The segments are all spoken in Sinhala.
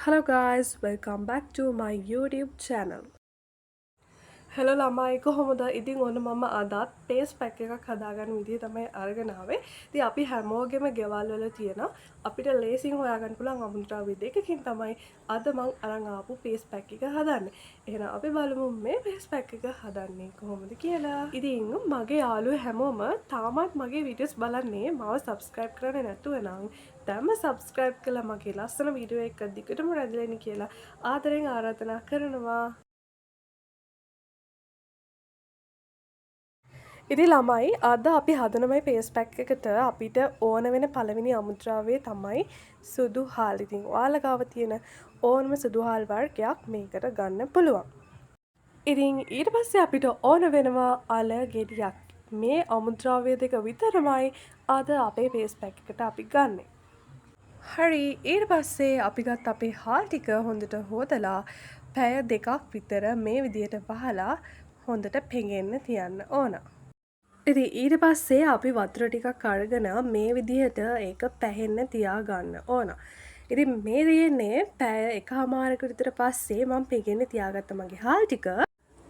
Hello guys, welcome back to my YouTube channel. Hello ළමයි කොහොමද? ඉතින් ඔන්න මම අදත් පේස් පැක් එකක් හදාගන්න විදිහ තමයි අරගෙන ආවේ. ඉතින් අපි හැමෝගෙම ගෙවල් වල තියෙන අපිට ලේසියෙන් හොයාගන්න පුළුවන් අමුද්‍රව්‍ය දෙකකින් තමයි අද මම අරන් ආපු පේස් පැක් එක හදන්නේ. එහෙනම් අපි බලමු මේ පේස් පැක් එක හදන්නේ කොහොමද කියලා. ඉතින් මගේ යාළුවෝ හැමෝම තාමත් මගේ වීඩියෝස් බලන්නේ මාව subscribe කරන්නේ නැතුව නම් දැන්ම subscribe කළා මගේ ලස්සන වීඩියෝ එක දිගටම රැඳිලා ඉන්න කියලා ආදරෙන් ආරාධනා කරනවා. ඉතින් ළමයි අද අපි හදන මේ පේස් පැක් එකට අපිට ඕන වෙන පළවෙනි අමුද්‍රව්‍යය තමයි සුදු හාල්. ඉතින් ඔයාලා ගාව තියෙන ඕනම සුදු හාල් වර්ගයක් මේකට ගන්න පුළුවන්. ඉතින් ඊට පස්සේ අපිට ඕන වෙනවා අල ගෙඩියක්. මේ අමුද්‍රව්‍ය දෙක විතරමයි අද අපේ පේස් පැක් එකට අපි ගන්නෙ. හරි ඊට පස්සේ අපි ගත් අපේ හාල් ටික හොඳට හොදලා පැය දෙකක් විතර මේ විදිහට වහලා හොඳට පෙඟෙන්න තියන්න ඕන. ඉතින් ඊට පස්සේ අපි වතුර ටිකක් අරගෙන මේ විදිහට ඒක පැහෙන්න තියාගන්න ඕන. ඉතින් මේ තියෙන්නේ පැය එකහමාරකට විතර පස්සේ මම පෙඟෙන්න තියාගත්ත මගේ හාල් ටික.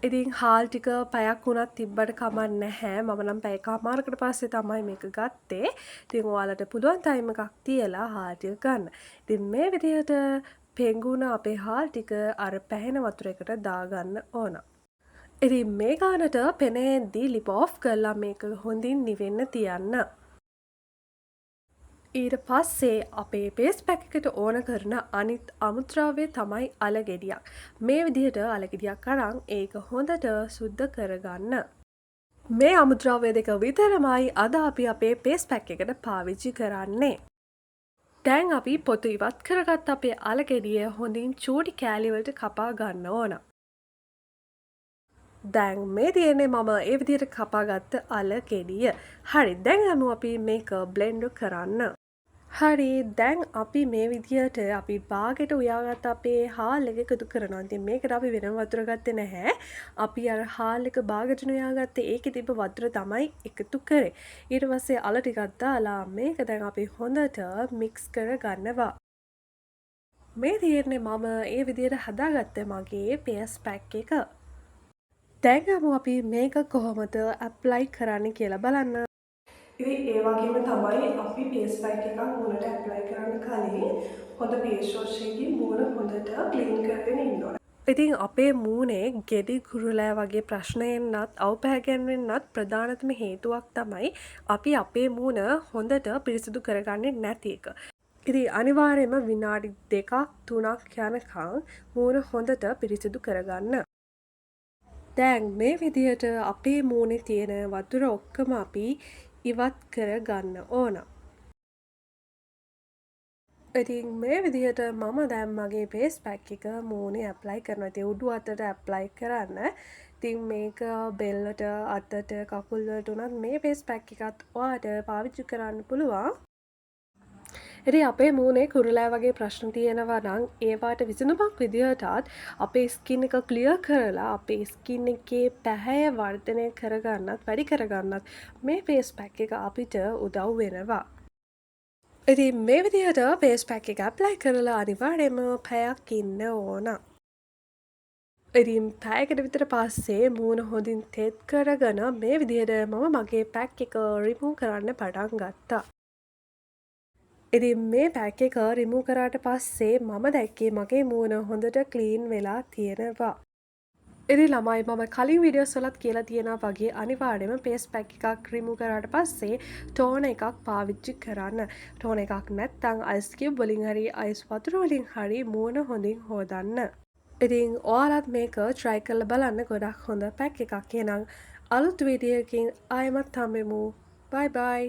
ඉතින් හාල් ටික පැයක් වුණත් තිබ්බට කමක් නැහැ. මම නම් පැය එකහමාරකට පස්සේ තමයි මේක ගත්තේ. ඉතින් ඔයාලට පුළුවන් ටයිම් එකක් තියලා හාල් ටික ගන්න. ඉතින් මේ විදිහට පෙඟුණ අපේ හාල් ටික අර පැහෙන වතුර එකට දාගන්න ඕන. ඉතින් මේ ගානට පෙනේද්දී ලිප් ඔෆ් කරලා මේක හොඳින් නිවෙන්න තියන්න. ඊට පස්සේ අපේ පේස් පැක් එකට ඕන කරන අනිත් අමුද්‍රව්‍ය තමයි අල ගෙඩියක්. මේ විදිහට අල ගෙඩියක් අරන් ඒක හොඳට සුද්ධ කරගන්න. මේ අමුද්‍රව්‍ය දෙක විතරමයි අද අපි අපේ පේස් පැක් එකට පාවිච්චි කරන්නේ. දැන් අපි පොතු ඉවත් කරගත් අපේ අල ගෙඩිය හොඳින් චූටි කෑලි වලට කපා ගන්න ඕන. දැන් මේ තියෙන්නේ මම ඒ විදිහට කපාගත්ත අල ගෙඩිය. හරි දැන් යමු අපි මේක බ්ලෙන්ඩ් කරන්න. හරි දැන් අපි මේ විදිහට අපි බාගෙට උයාගත්ත අපේ හාල් එක එකතු කරනවා. ඉතින් මේකට අපි වෙනම වතුර ගත්තේ නැහැ. අපි අර හාල් එක බාගෙට උයාගත්තේ ඒකේ තිබ්බ වතුර තමයි එකතු කරේ. ඊට පස්සේ අල ටිකක් දාලා මේක දැන් අපි හොඳට මික්ස් කර ගන්නවා. මේ තියෙන්නේ මම ඒ විදිහට හදාගත්ත මගේ පේස් පැක් එක. දැන් යමු අපි මේක කොහොමද ඇප්ලයි කරන්න කියලා බලන්න. ඉතින් ඒ වගේම තමයි අපි පේස් පැක් එකක් මූණට ඇප්ලයි කරන්න කලින් හොඳ ෆේස් වොෂ් එකකින් මූණ හොඳට ක්ලීන් කරගෙන ඉන්න ඕන. ඉතින් අපේ මූණේ ගෙඩි කුරුලෑ වගේ ප්‍රශ්න එන්නත් අවපැහැගැන්වෙන්නත් ප්‍රධානතම හේතුවක් තමයි අපි අපේ මූණ හොඳට පිරිසිදු කරගන්නේ නැති එක. ඉතින් අනිවාර්යයෙන්ම විනාඩි 2ක් 3ක් යනකම් මූණ හොඳට පිරිසිදු කරගන්න. දැන් මේ විදිහට අපේ මූණේ තියෙන වතුර ඔක්කොම අපි ඉවත් කර ගන්න ඕන. ඉතින් මේ විදිහට මම දැන් මගේ පේස් පැක් එක මූණේ ඇප්ලයි කරනවා. ඉතින් උඩු අතට ඇප්ලයි කරන්න. ඉතින් මේක බෙල්ලට අතට කකුල් වලට උනත් මේ පේස් පැක් එකත් ඔයාලට පාවිච්චි කරන්න පුළුවන්. ඉතින් අපේ මූණේ කුරුලෑ වගේ ප්‍රශ්න තියෙනවා නම් ඒවාට විසඳුමක් විදිහටත් අපේ ස්කින් එක ක්ලියර් කරලා අපේ ස්කින් එකේ පැහැය වර්ධනය කරගන්නත් වැඩි කරගන්නත් මේ ෆේස් පැක් එක අපිට උදව් වෙනවා. ඉතින් මේ විදිහට ෆේස් පැක් එක ඇප්ලයි කරලා අනිවාර්යයෙන්ම පැයක් ඉන්න ඕන. ඉතින් පැයකට විතර පස්සේ මූණ හොඳින් තෙත් කරගෙන මේ විදිහට මම මගේ පැක් එක රිමූව් කරන්න පටන් ගත්තා. ඉතින් මේ පැක් එක රිමූව් කරාට පස්සේ මම දැක්කේ මගේ මූණ හොඳට ක්ලීන් වෙලා තියෙනවා. ඉතින් ළමයි මම කලින් වීඩියෝස් වලත් කියලා තියෙනවා වගේ අනිවාර්යයෙන්ම පේස් පැක් එකක් රිමූව් කරාට පස්සේ ටෝන එකක් පාවිච්චි කරන්න. ටෝන එකක් නැත්නම් අයිස් කියුබ් වලින් හරි අයිස් වතුර වලින් හරි මූණ හොඳින් හොදන්න. ඉතින් ඔයාලත් මේක try කරලා බලන්න ගොඩක් හොඳ පැක් එකක්. එහෙනම් අලුත් වීඩියෝ එකකින් ආයෙමත් හම්බෙමු. bye bye.